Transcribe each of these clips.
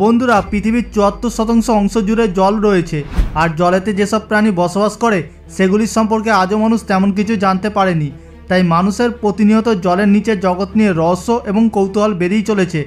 বন্ধুরা পৃথিবীর ৭৪% অংশ জুড়ে জল রয়েছে আর জলেতে যেসব প্রাণী বসবাস করে সেগুলির সম্পর্কে আজও মানুষ তেমন কিছু জানতে পারেনি। তাই মানুষের প্রতিনিয়ত জলের নিচে জগৎ নিয়ে রহস্য এবং কৌতূহল বেড়েই চলেছে।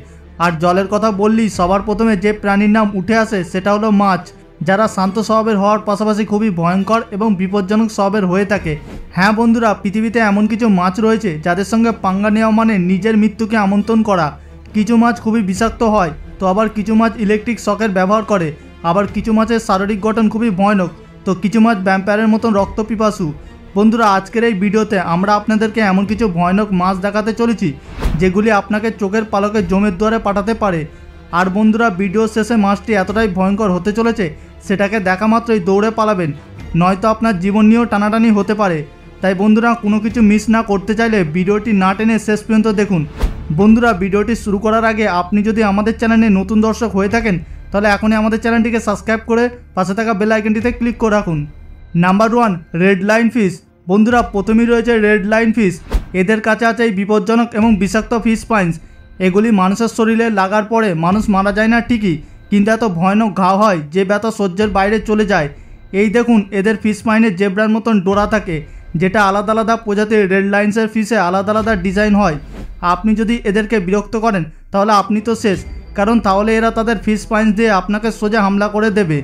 আর জলের কথা বললেই সবার প্রথমে যে প্রাণীর নাম উঠে আসে সেটা হলো মাছ, যারা শান্ত স্বভাবের হওয়ার পাশাপাশি খুবই ভয়ঙ্কর এবং বিপজ্জনক স্বভাবের হয়ে থাকে। হ্যাঁ বন্ধুরা, পৃথিবীতে এমন কিছু মাছ রয়েছে যাদের সঙ্গে পাঙ্গা নেওয়া মানে নিজের মৃত্যুকে আমন্ত্রণ করা। কিছু মাছ খুবই বিষাক্ত হয়, তো আবার কিছু মাছ ইলেকট্রিক শকের ব্যবহার করে, আবার কিছু মাছের শারীরিক গঠন খুবই ভয়ানক, তো কিছু মাছ ভ্যাম্পায়ারের মতন রক্তপিপাসু। বন্ধুরা, আজকের এই ভিডিওতে আমরা আপনাদেরকে এমন কিছু ভয়ানক মাছ দেখাতে চলেছি যেগুলি আপনাকে চোখের পালকে জমের দুয়ারে পাঠাতে পারে। আর বন্ধুরা, ভিডিও শেষে মাছটি এতটাই ভয়ঙ্কর হতে চলেছে সেটাকে দেখা মাত্রই দৌড়ে পালাবেন, নয়তো আপনার জীবন নিয়েও টানাটানি হতে পারে। তাই বন্ধুরা, কোনো কিছু মিস না করতে চাইলে ভিডিওটি না টেনে শেষ পর্যন্ত দেখুন। বন্ধুরা, ভিডিওটি শুরু করার আগে আপনি যদি আমাদের চ্যানেলে নতুন দর্শক হয়ে থাকেন তাহলে এখনই আমাদের চ্যানেলটিকে সাবস্ক্রাইব করে পাশে থাকা বেল আইকনটিতে ক্লিক করে রাখুন। Number 1, red line fish. বন্ধুরা, প্রথমেই রয়েছে রেড লাইন ফিশ। এদের কাছে আছে এই বিপজ্জনক এবং বিষাক্ত ফিশ পাইন্স। এগুলি মানুষের শরীরে লাগার পরে মানুষ মারা যায় না ঠিকই, কিন্তু এত ভয়ানক ঘাও হয় যে ব্যথা সহ্যের বাইরে চলে যায়। এই দেখুন, এদের ফিশ পাইনে জেব্রার মতন ডোরা থাকে, যেটা আলাদা আলাদা প্রজাতির রেড লাইন্সের ফিশে আলাদা আলাদা ডিজাইন হয়। আপনি যদি এদেরকে বিরক্ত করেন তাহলে আপনি তো শেষ, কারণ তাহলে এরা তাদের ফিশ পাইন্স দিয়ে আপনাকে সোজা হামলা করে দেবে।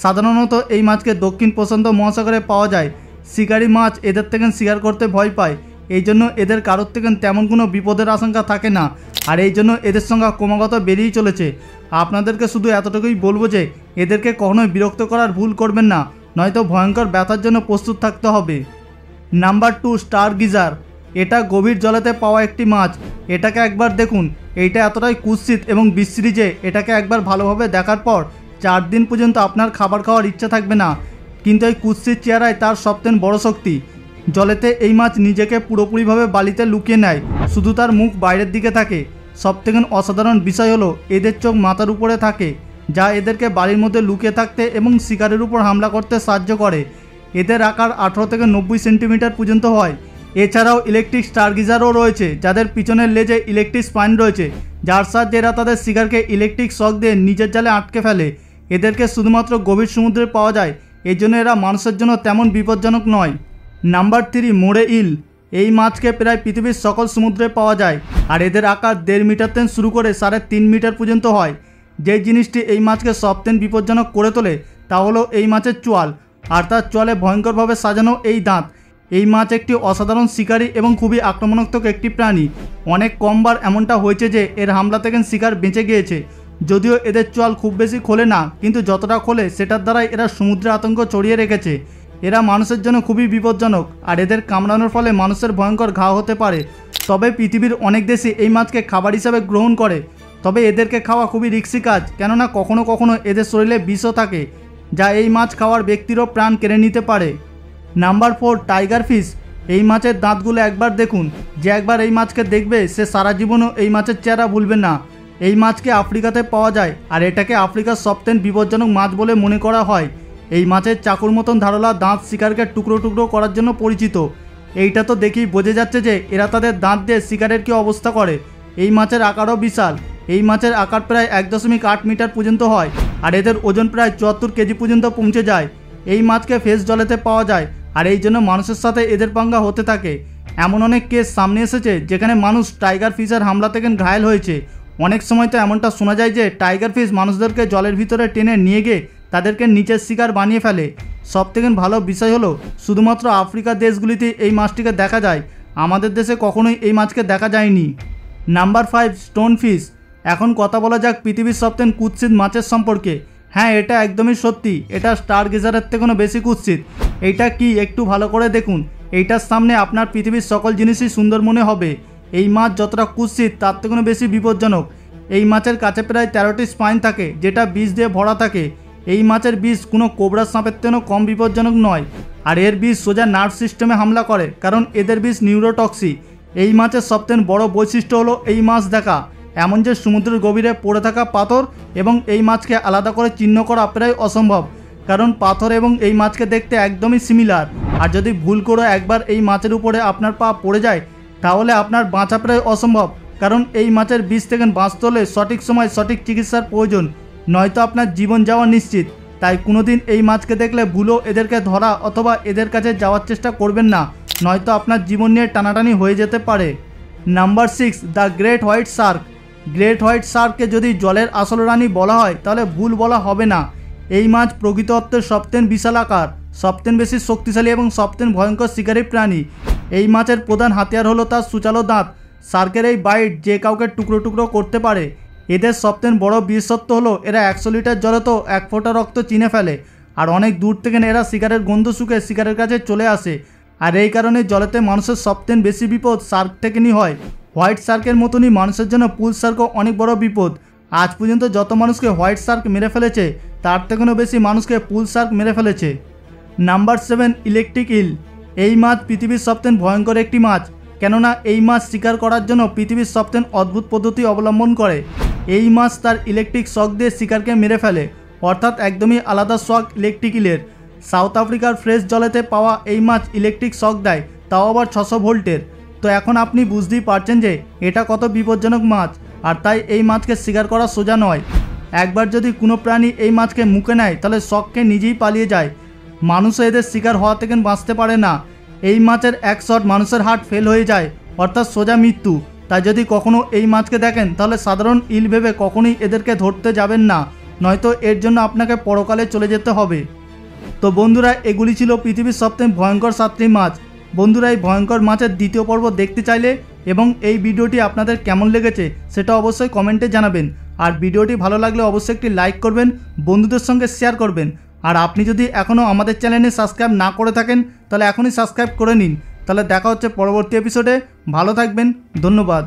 সাধারণত এই মাছকে দক্ষিণ প্রশান্ত মহাসাগরে পাওয়া যায়। শিকারি মাছ এদের থেকে শিকার করতে ভয় পায়, এই জন্য এদের কারোর থেকে তেমন কোনো বিপদের আশঙ্কা থাকে না, আর এই জন্য এদের সংখ্যা ক্রমাগত বেড়েই চলেছে। আপনাদেরকে শুধু এতটুকুই বলবো যে এদেরকে কখনোই বিরক্ত করার ভুল করবেন না, নয়তো ভয়ঙ্কর ব্যথার জন্য প্রস্তুত থাকতে হবে। Number 2, star geyser. এটা গভীর জলেতে পাওয়া একটি মাছ। এটাকে একবার দেখুন, এইটা এতটাই কুৎসিত এবং বিশ্রী যে এটাকে একবার ভালোভাবে দেখার পর 4 দিন পর্যন্ত আপনার খাবার খাওয়ার ইচ্ছা থাকবে না। কিন্তু এই কুৎসিত চেহারায় তার সবচেয়ে বড় শক্তি। জলেতে এই মাছ নিজেকে পুরোপুরিভাবে বালিতে লুকিয়ে নেয়, শুধু তার মুখ বাইরের দিকে থাকে। সবথেকে অসাধারণ বিষয় হলো এদের চোখ মাথার উপরে থাকে, যা এদেরকে বালির মধ্যে লুকিয়ে থাকতে এবং শিকারের উপর হামলা করতে সাহায্য করে। এদের আকার 18 থেকে 90 সেন্টিমিটার পর্যন্ত হয়। এছাড়াও ইলেকট্রিক স্টার গিজারও রয়েছে, যাদের পিছনের লেজে ইলেকট্রিক স্পাইন রয়েছে, যার সাহায্যে এরা তাদের শিকারকে ইলেকট্রিক শক দিয়ে নিজের জালে আটকে ফেলে। এদেরকে শুধুমাত্র গভীর সমুদ্রে পাওয়া যায়, এই জন্য এরা মানুষের জন্য তেমন বিপজ্জনক নয়। নাম্বার 3, মোড়ে ইল। এই মাছকে প্রায় পৃথিবীর সকল সমুদ্রে পাওয়া যায়, আর এদের আকার 1.5 মিটার থেকে শুরু করে 3.5 মিটার পর্যন্ত হয়। যে জিনিসটি এই মাছকে সবচেয়ে বিপজ্জনক করে তোলে তা হলো এই মাছের চোয়াল, আর তার চোয়ালে ভয়ঙ্করভাবে সাজানো এই দাঁত। এই মাছ একটি অসাধারণ শিকারী এবং খুবই আক্রমণাত্মক একটি প্রাণী। অনেক কমবার এমনটা হয়েছে যে এর হামলা থেকে শিকার বেঁচে গিয়েছে। যদিও এদের চোয়াল খুব বেশি খোলে না, কিন্তু যতটা খোলে সেটার দ্বারাই এরা সমুদ্রে আতঙ্ক ছড়িয়ে রেখেছে। এরা মানুষের জন্য খুবই বিপজ্জনক, আর এদের কামড়ানোর ফলে মানুষের ভয়ঙ্কর ঘাও হতে পারে। তবে পৃথিবীর অনেক দেশই এই মাছকে খাবার হিসাবে গ্রহণ করে। তবে এদেরকে খাওয়া খুবই রিস্কি কাজ, কেননা কখনো কখনো এদের শরীরে বিষও থাকে, যা এই মাছ খাওয়ার ব্যক্তিরও প্রাণ কেড়ে নিতে পারে। Number 4, tiger fish. এই মাছের দাঁতগুলো একবার দেখুন, যে একবার এই মাছকে দেখবে সে সারা জীবনও এই মাছের চেহারা ভুলবে না। এই মাছকে আফ্রিকাতে পাওয়া যায়, আর এটাকে আফ্রিকার সবচেয়ে বিপজ্জনক মাছ বলে মনে করা হয়। এই মাছের চাকুর মতন ধারালো দাঁত শিকারকে টুকরো টুকরো করার জন্য পরিচিত। এইটা তো দেখেই বোঝা যাচ্ছে যে এরা তাদের দাঁত দিয়ে শিকারের কী অবস্থা করে। এই মাছের আকারও বিশাল। এই মাছের আকার প্রায় 1.8 মিটার পর্যন্ত হয়, আর এদের ওজন প্রায় 74 কেজি পর্যন্ত পৌঁছে যায়। এই মাছকে ফ্রেশ জলেতে পাওয়া যায়, আর এই জন্য মানুষের সাথে এদের পাঙ্গা হতে থাকে। এমন অনেক কেস সামনে এসেছে যেখানে মানুষ টাইগার ফিশের হামলা থেকে ঘায়েল হয়েছে। অনেক সময় তো এমনটা শোনা যায় যে টাইগার ফিশ মানুষদেরকে জলের ভিতরে টেনে নিয়ে গিয়ে তাদেরকে নিচের শিকার বানিয়ে ফেলে। সবথেকে ভালো বিষয় হলো শুধুমাত্র আফ্রিকার দেশগুলিতে এই মাছটিকে দেখা যায়, আমাদের দেশে কখনোই এই মাছকে দেখা যায়নি। Number 5, stone fish. এখন কথা বলা যাক পৃথিবীর সবথেকে কুৎসিত মাছের সম্পর্কে। হ্যাঁ, এটা একদমই সত্যি, এটা স্টার গিজারের থেকেও বেশি কুৎসিত। এইটা কি একটু ভালো করে দেখুন, এইটার সামনে আপনার পৃথিবীর সকল জিনিসই সুন্দর মনে হবে। এই মাছ যতটা কুৎসিত তার থেকেও বেশি বিপজ্জনক। এই মাছের কাছে প্রায় 13টি স্পাইন থাকে, যেটা বিষ দিয়ে ভরা থাকে। এই মাছের বিষ কোনো কোবরা সাপের থেকেও কম বিপজ্জনক নয়, আর এর বিষ সোজা নার্ভ সিস্টেমে হামলা করে, কারণ এদের বিষ নিউরোটক্সিক। এই মাছের সবথেকে বড় বৈশিষ্ট্য হলো এই মাছ দেখা, এমন যে সমুদ্রের গভীরে পড়ে থাকা পাথর এবং এই মাছকে আলাদা করে চিহ্ন করা প্রায় অসম্ভব, কারণ পাথর এবং এই মাছকে দেখতে একদমই সিমিলার। আর যদি ভুল করে একবার এই মাছের উপরে আপনার পা পড়ে যায় তাহলে আপনার বাঁচা প্রায় অসম্ভব, কারণ এই মাছের বিষ থেকে বাঁচতে হলে সঠিক সময় সঠিক চিকিৎসার প্রয়োজন। নয়তো আপনার জীবন যাওয়া নিশ্চিত। তাই কোনোদিন এই মাছকে দেখলে ভুলেও এদেরকে ধরা অথবা এদের কাছে যাওয়ার চেষ্টা করবেন না, নয়তো আপনার জীবন নিয়ে টানাটানি হয়ে যেতে পারে। Number 6, the great white shark. Great white শার্ককে যদি জলের আসল রানী বলা হয় তাহলে ভুল বলা হবে না। এই মাছ প্রকৃত অর্থে সবথেকে বিশাল আকার, সবথেকে বেশি শক্তিশালী এবং সবথেকে ভয়ঙ্কর শিকারী প্রাণী। এই মাছের প্রধান হাতিয়ার হলো তার সূচালো দাঁত। শার্কের এই বাইট যে কাউকে টুকরো টুকরো করতে পারে। এদের সবথেকে বড় বিশেষত্ব হলো এরা 100 লিটার জলে তো 1 ফোঁটা রক্ত চিনে ফেলে, আর অনেক দূর থেকে এরা শিকারের গন্ধ শুকে শিকারের কাছে চলে আসে। আর এই কারণে জলেতে মানুষের সবথেকে বেশি বিপদ শার্ক থেকেই হয়। হোয়াইট শার্কের মতনই মানুষের জন্য পুল শার্কও অনেক বড় বিপদ। আজ পর্যন্ত যত মানুষকে হোয়াইট শার্ক মেরে ফেলেছে তার থেকেও বেশি মানুষকে পুল শার্ক মেরে ফেলেছে। নাম্বার 7, ইলেকট্রিক ইল। এই মাছ পৃথিবীর সবথেকে ভয়ঙ্কর একটি মাছ, কেননা এই মাছ শিকার করার জন্য পৃথিবীর সবথেকে অদ্ভুত পদ্ধতি অবলম্বন করে। এই মাছ তার ইলেকট্রিক শক দিয়ে শিকারকে মেরে ফেলে, অর্থাৎ একদমই আলাদা শক ইলেকট্রিক ইলের। সাউথ আফ্রিকার ফ্রেশ জলেতে পাওয়া এই মাছ ইলেকট্রিক শক দেয়, তাও আবার 600 ভোল্টের। তো এখন আপনি বুঝতেই পারছেন যে এটা কত বিপজ্জনক মাছ, আর তাই এই মাছকে শিকার করা সোজা নয়। একবার যদি কোনো প্রাণী এই মাছকে মুখে নেয় তাহলে শককে নিজেই পালিয়ে যায়। মানুষও এদের শিকার হওয়া থেকে বাঁচতে পারে না। এই মাছের এক শট মানুষের হার্ট ফেল হয়ে যায়, অর্থাৎ সোজা মৃত্যু। তাই যদি কখনো এই মাছকে দেখেন তাহলে সাধারণ ইল ভেবে কখনোই এদেরকে ধরতে যাবেন না, নয়তো এর জন্য আপনাকে পরকালে চলে যেতে হবে। তো বন্ধুরা, এগুলি ছিল পৃথিবীর সবথেকে ভয়ঙ্কর 7টি মাছ। বন্ধুরা, এই ভয়ঙ্কর মাছের দ্বিতীয় পর্ব দেখতে চাইলে এবং এই ভিডিওটি আপনাদের কেমন লেগেছে সেটা অবশ্যই কমেন্টে জানাবেন। আর ভিডিওটি ভালো লাগলে অবশ্যই একটি লাইক করবেন, বন্ধুদের সঙ্গে শেয়ার করবেন। আর আপনি যদি এখনও আমাদের চ্যানেলে সাবস্ক্রাইব না করে থাকেন তাহলে এখনই সাবস্ক্রাইব করে নিন। তাহলে দেখা হচ্ছে পরবর্তী এপিসোডে। ভালো থাকবেন, ধন্যবাদ।